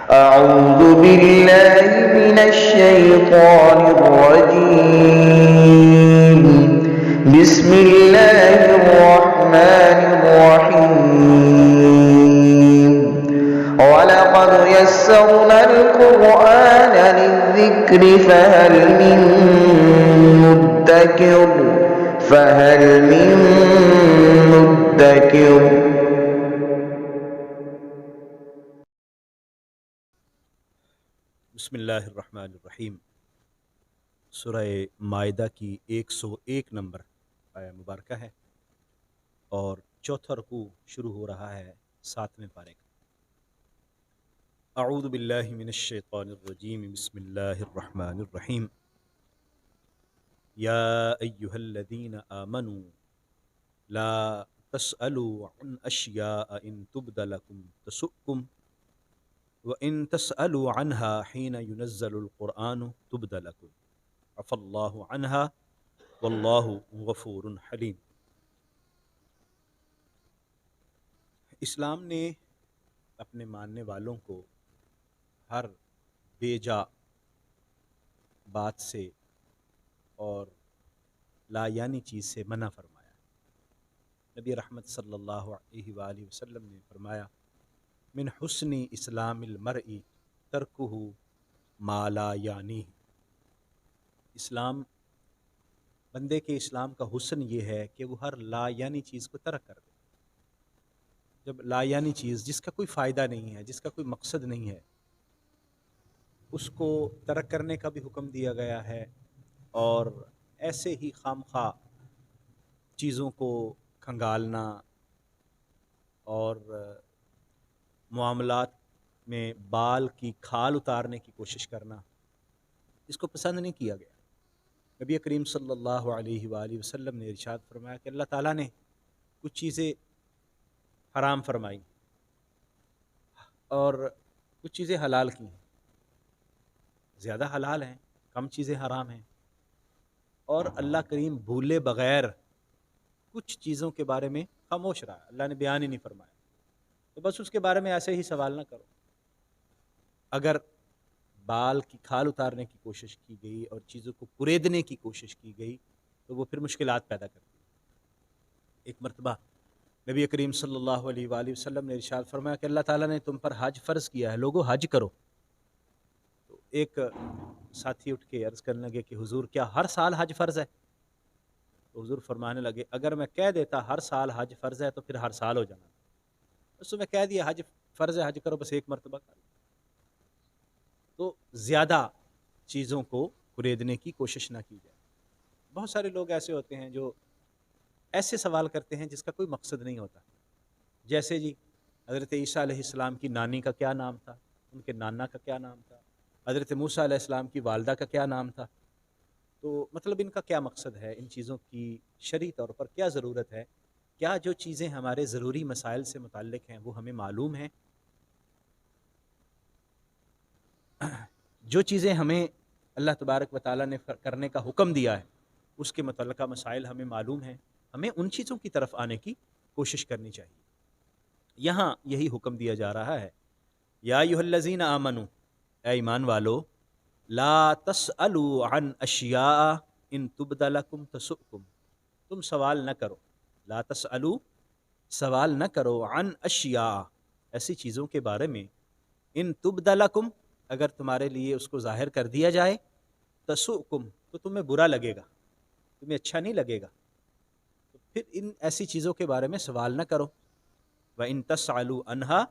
أعوذ بالله من الشيطان الرجيم. بسم الله الرحمن الرحيم. ولقد يسرنا القرآن للذكر فهل من مدكر. بسم اللہ الرحمن الرحیم۔ سورہ مائدہ کی 101 نمبر آیہ مبارکہ ہے اور چوتھا رکوع شروع ہو رہا ہے 7ویں پارے کا۔ اعوذ باللہ من الشیطان الرجیم، بسم اللہ الرحمن الرحیم۔ یا ایہا الذین آمنوا لا تسألوا عن اشیاء ان تبد لکم تسؤکم وَإِن تَسْأَلُوا عَنْهَا حِينَ يُنَزَّلُ الْقُرْآنُ تُبْدَ لَكُمْ عَفَا اللَّهُ عَنْهَا وَاللَّهُ غَفُورٌ حَلِيمٌ۔ اسلام نے اپنے ماننے والوں کو ہر بے جا بات سے اور لا یعنی چیز سے منع فرمایا۔ نبی رحمت صلی اللہ علیہ وآلہ وسلم نے فرمایا، من حسن اسلام المرء ترکہ ما لا یعنیہ۔ اسلام، بندے کے اسلام کا حسن یہ ہے کہ وہ ہر لا یعنی چیز کو ترک کر دے۔ جب لا یعنی چیز جس کا کوئی فائدہ نہیں ہے، جس کا کوئی مقصد نہیں ہے، اس کو ترک کرنے کا بھی حکم دیا گیا ہے، اور ایسے ہی خام خواہ چیزوں کو کھنگالنا اور معاملات میں بال کی کھال اتارنے کی کوشش کرنا، اس کو پسند نہیں کیا گیا۔ نبی کریم صلی اللہ علیہ وآلہ وسلم نے ارشاد فرمایا کہ اللہ تعالیٰ نے کچھ چیزیں حرام فرمائی اور کچھ چیزیں حلال کی ہیں، زیادہ حلال ہیں، کم چیزیں حرام ہیں، اور اللہ کریم بھولے بغیر کچھ چیزوں کے بارے میں خاموش رہا، اللہ نے بیان ہی نہیں فرمایا، تو بس اس کے بارے میں ایسے ہی سوال نہ کرو۔ اگر بال کی کھال اتارنے کی کوشش کی گئی اور چیزوں کو کریدنے کی کوشش کی گئی تو وہ پھر مشکلات پیدا کرتی ہے۔ ایک مرتبہ نبی کریم صلی اللہ علیہ وآلہ وسلم نے ارشاد فرمایا کہ اللہ تعالیٰ نے تم پر حج فرض کیا ہے، لوگو حج کرو۔ تو ایک ساتھی اٹھ کے عرض کرنے لگے کہ حضور کیا ہر سال حج فرض ہے؟ تو حضور فرمانے لگے اگر میں کہہ دیتا ہر سال حج فرض ہے تو پھر ہر سال ہو جانا، اس میں کہہ دیا حج فرض ہے، حج کرو، بس ایک مرتبہ کرو۔ تو زیادہ چیزوں کو خریدنے کی کوشش نہ کی جائے۔ بہت سارے لوگ ایسے ہوتے ہیں جو ایسے سوال کرتے ہیں جس کا کوئی مقصد نہیں ہوتا، جیسے جی حضرت عیسیٰ علیہ السلام کی نانی کا کیا نام تھا، ان کے نانا کا کیا نام تھا، حضرت موسیٰ علیہ السلام کی والدہ کا کیا نام تھا، تو مطلب ان کا کیا مقصد ہے، ان چیزوں کی شرعی طور پر کیا ضرورت ہے، کیا جو چیزیں ہمارے ضروری مسائل سے متعلق ہیں وہ ہمیں معلوم ہیں؟ جو چیزیں ہمیں اللہ تبارک و تعالیٰ نے کرنے کا حکم دیا ہے اس کے متعلقہ مسائل ہمیں معلوم ہیں، ہمیں ان چیزوں کی طرف آنے کی کوشش کرنی چاہیے۔ یہاں یہی حکم دیا جا رہا ہے، یا ایھا الذین آمنوا، اے ایمان والو، لا تسألوا عن اشیاء ان تبد لکم تسؤکم، تم سوال نہ کرو، لا تسألوا، سوال نہ کرو، عن اشیاء، ایسی چیزوں کے بارے میں، ان تبد لکم، اگر تمہارے لیے اس کو ظاہر کر دیا جائے، تسؤکم، تو تمہیں برا لگے گا، تمہیں اچھا نہیں لگے گا، تو پھر ان ایسی چیزوں کے بارے میں سوال نہ کرو۔ وَإِن تَسْأَلُوا عَنْهَا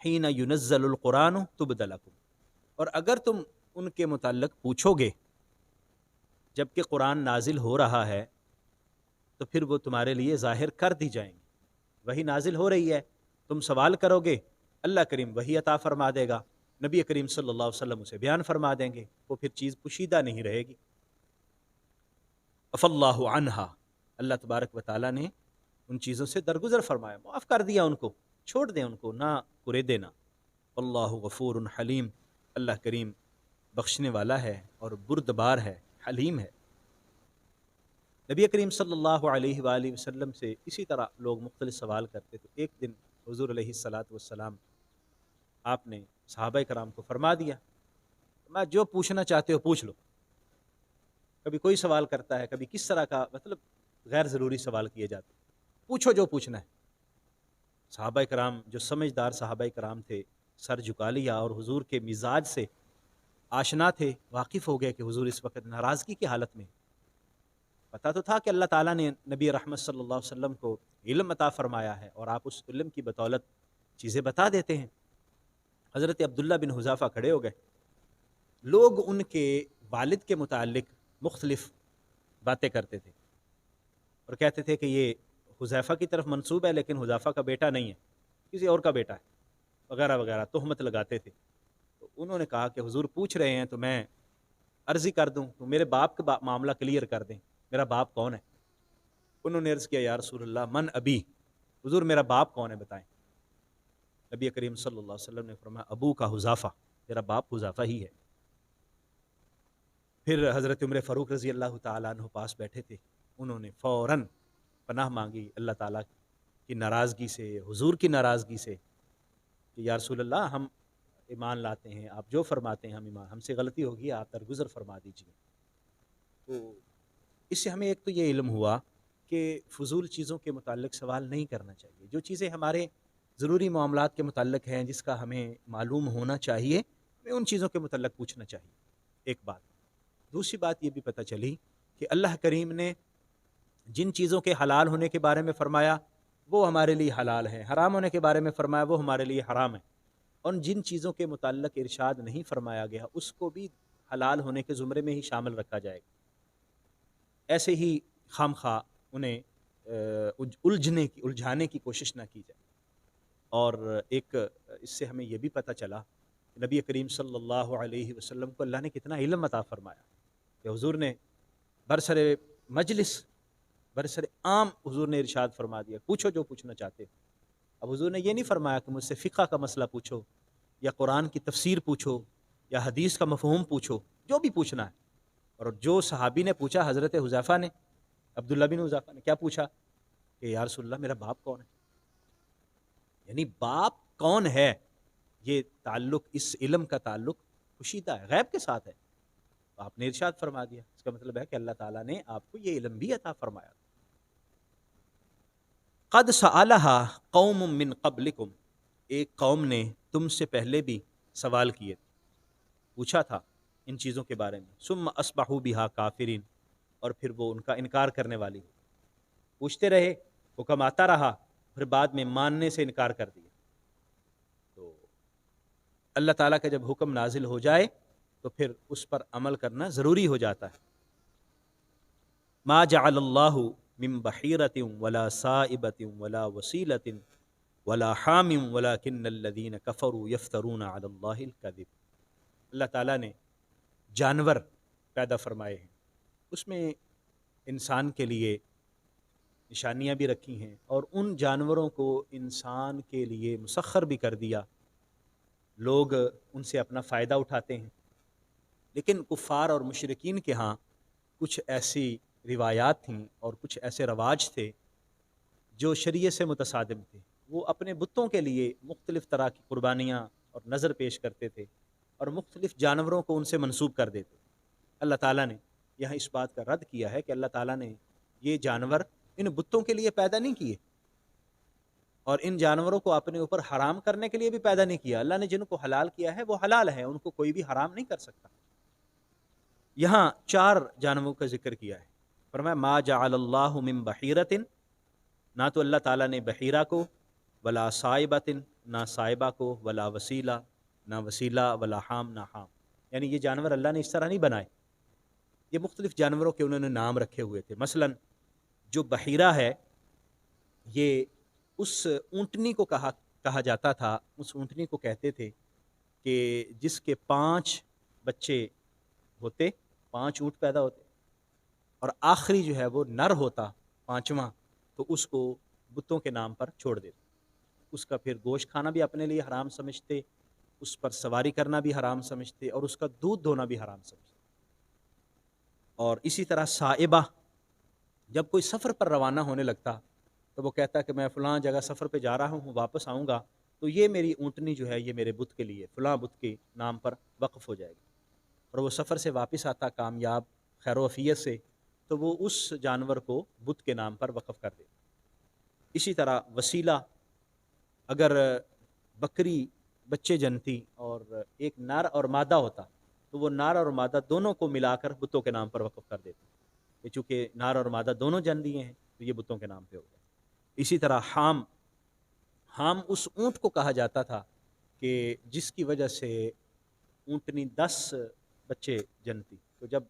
حِينَ يُنَزَّلُ الْقُرْآنُ تُبْدَ لَكُمْ، اور اگر تم ان کے متعلق پوچھو گے جب کہ قرآن نازل ہو رہا ہے تو پھر وہ تمہارے لیے ظاہر کر دی جائیں گی۔ وہی نازل ہو رہی ہے، تم سوال کرو گے، اللہ کریم وہی عطا فرما دے گا، نبی کریم صلی اللہ علیہ وسلم اسے بیان فرما دیں گے، وہ پھر چیز پوشیدہ نہیں رہے گی۔ عفا اللہ عنہا، اللہ تبارک و تعالیٰ نے ان چیزوں سے درگزر فرمایا، معاف کر دیا ان کو، چھوڑ دیں ان کو، نہ کرے دینا۔ اللہ غفور حلیم، اللہ کریم بخشنے والا ہے اور بردبار ہے، حلیم ہے۔ نبی کریم صلی اللہ علیہ وآلہ وسلم سے اسی طرح لوگ مختلف سوال کرتے، تو ایک دن حضور علیہ الصلاۃ والسلام آپ نے صحابہ کرام کو فرما دیا، میں جو پوچھنا چاہتے ہو پوچھ لو۔ کبھی کوئی سوال کرتا ہے، کبھی کس طرح کا مطلب غیر ضروری سوال کیے جاتے ہیں، پوچھو جو پوچھنا ہے۔ صحابہ کرام جو سمجھدار صحابہ کرام تھے، سر جھکا لیا اور حضور کے مزاج سے آشنا تھے، واقف ہو گئے کہ حضور اس وقت ناراضگی کی حالت میں۔ پتہ تو تھا کہ اللہ تعالیٰ نے نبی رحمت صلی اللہ علیہ وسلم کو علم عطا فرمایا ہے اور آپ اس علم کی بدولت چیزیں بتا دیتے ہیں۔ حضرت عبداللہ بن حذافہ کھڑے ہو گئے۔ لوگ ان کے والد کے متعلق مختلف باتیں کرتے تھے اور کہتے تھے کہ یہ حذیفہ کی طرف منسوب ہے لیکن حذیفہ کا بیٹا نہیں ہے، کسی اور کا بیٹا ہے، وغیرہ وغیرہ تہمت لگاتے تھے۔ تو انہوں نے کہا کہ حضور پوچھ رہے ہیں تو میں عرضی کر دوں، تو میرے باپ کا معاملہ کلیئر کر دیں، میرا باپ کون ہے؟ انہوں نے عرض کیا یا رسول اللہ من ابی، حضور میرا باپ کون ہے بتائیں۔ نبی کریم صلی اللہ علیہ وسلم نے فرمایا ابو کا حذیفہ، میرا باپ حذیفہ ہی ہے۔ پھر حضرت عمر فاروق رضی اللہ تعالیٰ عنہ پاس بیٹھے تھے، انہوں نے فوراً پناہ مانگی اللہ تعالیٰ کی ناراضگی سے، حضور کی ناراضگی سے، کہ یا رسول اللہ ہم ایمان لاتے ہیں، آپ جو فرماتے ہیں ہم ایمان، ہم سے غلطی ہوگی آپ درگزر فرما دیجیے۔ تو اس سے ہمیں ایک تو یہ علم ہوا کہ فضول چیزوں کے متعلق سوال نہیں کرنا چاہیے، جو چیزیں ہمارے ضروری معاملات کے متعلق ہیں جس کا ہمیں معلوم ہونا چاہیے، ہمیں ان چیزوں کے متعلق پوچھنا چاہیے، ایک بات۔ دوسری بات یہ بھی پتہ چلی کہ اللہ کریم نے جن چیزوں کے حلال ہونے کے بارے میں فرمایا وہ ہمارے لیے حلال ہیں، حرام ہونے کے بارے میں فرمایا وہ ہمارے لیے حرام ہے، اور جن چیزوں کے متعلق ارشاد نہیں فرمایا گیا اس کو بھی حلال ہونے کے زمرے میں ہی شامل رکھا جائے گا۔ ایسے ہی خام خواہ انہیں الجھانے کی کوشش نہ کی جائے۔ اور ایک اس سے ہمیں یہ بھی پتہ چلا کہ نبی کریم صلی اللہ علیہ وسلم کو اللہ نے کتنا علم عطا فرمایا کہ حضور نے برسر مجلس، برسر عام حضور نے ارشاد فرما دیا پوچھو جو پوچھنا چاہتے ہو۔ اب حضور نے یہ نہیں فرمایا کہ مجھ سے فقہ کا مسئلہ پوچھو یا قرآن کی تفسیر پوچھو یا حدیث کا مفہوم پوچھو، جو بھی پوچھنا ہے۔ اور جو صحابی نے پوچھا، حضرت حذیفہ نے، عبداللہ بن حذیفہ نے کیا پوچھا کہ یا رسول اللہ میرا باپ کون ہے؟ یعنی باپ کون ہے، یہ تعلق، اس علم کا تعلق کشیدہ ہے، غیب کے ساتھ ہے۔ تو آپ نے ارشاد فرما دیا، اس کا مطلب ہے کہ اللہ تعالیٰ نے آپ کو یہ علم بھی عطا فرمایا۔ قد سألها قوم من قبلکم، ایک قوم نے تم سے پہلے بھی سوال کیے، پوچھا تھا ان چیزوں کے بارے میں، ثم اصبحوا بها کافرین، اور پھر وہ ان کا انکار کرنے والی، پوچھتے رہے، حکم آتا رہا، پھر بعد میں ماننے سے انکار کر دیا۔ تو اللہ تعالیٰ کا جب حکم نازل ہو جائے تو پھر اس پر عمل کرنا ضروری ہو جاتا ہے۔ ما جعل اللہ من بحیرۃ ولا صائبۃ ولا وسیلۃ ولا حام ولکن الذین کفروا یفترون علی اللہ الکذب، اللہ تعالیٰ نے جانور پیدا فرمائے ہیں، اس میں انسان کے لیے نشانیاں بھی رکھی ہیں، اور ان جانوروں کو انسان کے لیے مسخر بھی کر دیا، لوگ ان سے اپنا فائدہ اٹھاتے ہیں۔ لیکن کفار اور مشرکین کے ہاں کچھ ایسی روایات تھیں اور کچھ ایسے رواج تھے جو شریعت سے متصادم تھے، وہ اپنے بتوں کے لیے مختلف طرح کی قربانیاں اور نذر پیش کرتے تھے اور مختلف جانوروں کو ان سے منسوب کر دیتے۔ اللہ تعالیٰ نے یہاں اس بات کا رد کیا ہے کہ اللہ تعالیٰ نے یہ جانور ان بتوں کے لیے پیدا نہیں کیے اور ان جانوروں کو اپنے اوپر حرام کرنے کے لیے بھی پیدا نہیں کیا۔ اللہ نے جن کو حلال کیا ہے وہ حلال ہے، ان کو کوئی بھی حرام نہیں کر سکتا۔ یہاں 4 جانوروں کا ذکر کیا ہے، فرمایا ما جعل اللہ من بحیرۃ، نہ تو اللہ تعالیٰ نے بحیرہ کو، ولا صائبۃ، نہ صائبہ کو، ولا وسیلہ، نہ وسیلہ، ولا حام، نہ حام، یعنی یہ جانور اللہ نے اس طرح نہیں بنائے، یہ مختلف جانوروں کے انہوں نے نام رکھے ہوئے تھے۔ مثلا جو بحیرہ ہے یہ اس اونٹنی کو کہا جاتا تھا، اس اونٹنی کو کہتے تھے کہ جس کے 5 بچے ہوتے، 5 اونٹ پیدا ہوتے، اور آخری جو ہے وہ نر ہوتا 5واں، تو اس کو بتوں کے نام پر چھوڑ دیتے، اس کا پھر گوشت کھانا بھی اپنے لیے حرام سمجھتے، اس پر سواری کرنا بھی حرام سمجھتے، اور اس کا دودھ دھونا بھی حرام سمجھتے۔ اور اسی طرح صائبہ، جب کوئی سفر پر روانہ ہونے لگتا تو وہ کہتا کہ میں فلاں جگہ سفر پہ جا رہا ہوں، واپس آؤں گا تو یہ میری اونٹنی جو ہے یہ میرے بت کے لیے فلاں بت کے نام پر وقف ہو جائے گی، اور وہ سفر سے واپس آتا کامیاب خیر و عافیت سے، تو وہ اس جانور کو بت کے نام پر وقف کر دے۔ اسی طرح وسیلہ، اگر بکری بچے جنتی اور ایک نر اور مادہ ہوتا تو وہ نر اور مادہ دونوں کو ملا کر بتوں کے نام پر وقف کر دیتے، کہ چونکہ نر اور مادہ دونوں جن دیے ہیں تو یہ بتوں کے نام پہ ہو گئے۔ اسی طرح حام اس اونٹ کو کہا جاتا تھا کہ جس کی وجہ سے اونٹنی 10 بچے جنتی، تو جب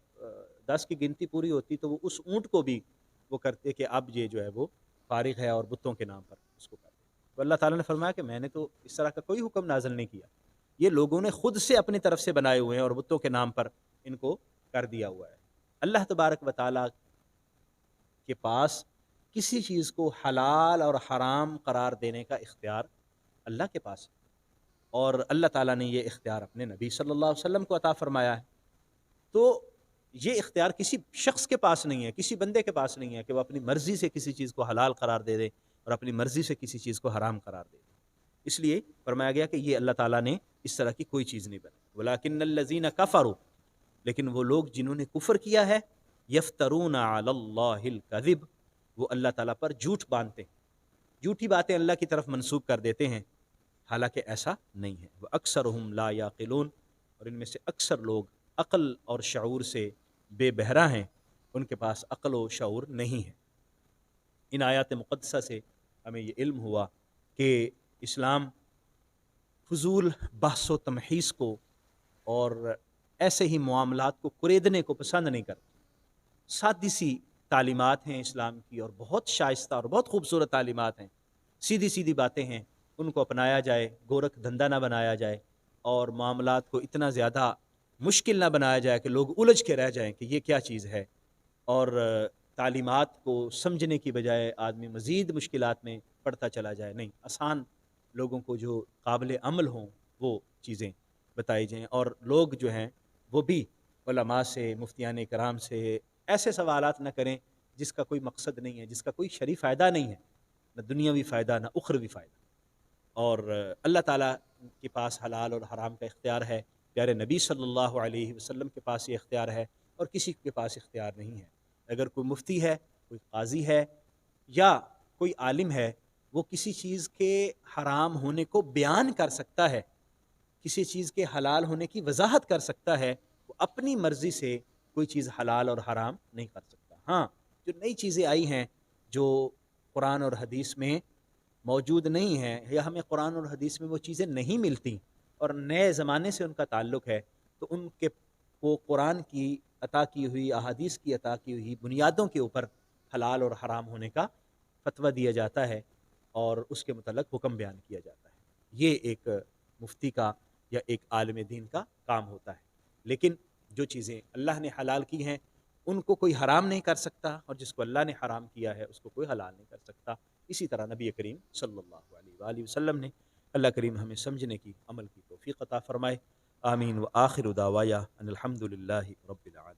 10 کی گنتی پوری ہوتی تو وہ اس اونٹ کو بھی وہ کرتے کہ اب یہ جو ہے وہ فارغ ہے اور بتوں کے نام پر اس کو کرتے۔ تو اللہ تعالیٰ نے فرمایا کہ میں نے تو اس طرح کا کوئی حکم نازل نہیں کیا، یہ لوگوں نے خود سے اپنی طرف سے بنائے ہوئے ہیں اور بتوں کے نام پر ان کو کر دیا ہوا ہے۔ اللہ تبارک و تعالیٰ کے پاس کسی چیز کو حلال اور حرام قرار دینے کا اختیار اللہ کے پاس ہے، اور اللہ تعالیٰ نے یہ اختیار اپنے نبی صلی اللہ علیہ وسلم کو عطا فرمایا ہے۔ تو یہ اختیار کسی شخص کے پاس نہیں ہے، کسی بندے کے پاس نہیں ہے کہ وہ اپنی مرضی سے کسی چیز کو حلال قرار دے دے اور اپنی مرضی سے کسی چیز کو حرام قرار دے دے۔ اس لیے فرمایا گیا کہ یہ اللہ تعالیٰ نے اس طرح کی کوئی چیز نہیں بنائی۔ وَلَٰكِنَّ الَّذِينَ كَفَرُوا، لیکن وہ لوگ جنہوں نے کفر کیا ہے، يَفْتَرُونَ عَلَى اللَّهِ الْكَذِبَ، وہ اللہ تعالیٰ پر جھوٹ باندھتے ہیں، جھوٹی باتیں اللہ کی طرف منسوب کر دیتے ہیں، حالانکہ ایسا نہیں ہے۔ وَأَكْثَرُهُمْ لَا يَعْقِلُونَ، اور ان میں سے اکثر لوگ عقل اور شعور سے بے بہرا ہیں، ان کے پاس عقل و شعور نہیں ہے۔ ان آیات مقدسہ سے ہمیں یہ علم ہوا کہ اسلام فضول بحث و تمحیص کو اور ایسے ہی معاملات کو کریدنے کو پسند نہیں کرتا۔ سادی سی تعلیمات ہیں اسلام کی، اور بہت شائستہ اور بہت خوبصورت تعلیمات ہیں، سیدھی سیدھی باتیں ہیں، ان کو اپنایا جائے، گورکھ دھندا نہ بنایا جائے، اور معاملات کو اتنا زیادہ مشکل نہ بنایا جائے کہ لوگ الجھ کے رہ جائیں کہ یہ کیا چیز ہے، اور تعلیمات کو سمجھنے کی بجائے آدمی مزید مشکلات میں پڑتا چلا جائے۔ نہیں، آسان لوگوں کو جو قابل عمل ہوں وہ چیزیں بتائی جائیں، اور لوگ جو ہیں وہ بھی علماء سے، مفتیان کرام سے ایسے سوالات نہ کریں جس کا کوئی مقصد نہیں ہے، جس کا کوئی شرعی فائدہ نہیں ہے، نہ دنیاوی فائدہ نہ اخروی فائدہ۔ اور اللہ تعالیٰ کے پاس حلال اور حرام کا اختیار ہے، پیارے نبی صلی اللہ علیہ وسلم کے پاس یہ اختیار ہے، اور کسی کے پاس اختیار نہیں ہے۔ اگر کوئی مفتی ہے، کوئی قاضی ہے، یا کوئی عالم ہے، وہ کسی چیز کے حرام ہونے کو بیان کر سکتا ہے، کسی چیز کے حلال ہونے کی وضاحت کر سکتا ہے، وہ اپنی مرضی سے کوئی چیز حلال اور حرام نہیں کر سکتا۔ ہاں، جو نئی چیزیں آئی ہیں جو قرآن اور حدیث میں موجود نہیں ہیں، یا ہمیں قرآن اور حدیث میں وہ چیزیں نہیں ملتی اور نئے زمانے سے ان کا تعلق ہے، تو ان کے وہ قرآن کی عطا کی ہوئی، احادیث کی عطا کی ہوئی بنیادوں کے اوپر حلال اور حرام ہونے کا فتویٰ دیا جاتا ہے اور اس کے متعلق حکم بیان کیا جاتا ہے۔ یہ ایک مفتی کا یا ایک عالم دین کا کام ہوتا ہے۔ لیکن جو چیزیں اللہ نے حلال کی ہیں ان کو کوئی حرام نہیں کر سکتا، اور جس کو اللہ نے حرام کیا ہے اس کو کوئی حلال نہیں کر سکتا۔ اسی طرح نبی کریم صلی اللہ علیہ وآلہ وسلم نے، اللہ کریم ہمیں سمجھنے کی، عمل کی توفیق عطا فرمائے۔ آمین۔ وآخر دعوایا ان الحمد للہ رب العالمین۔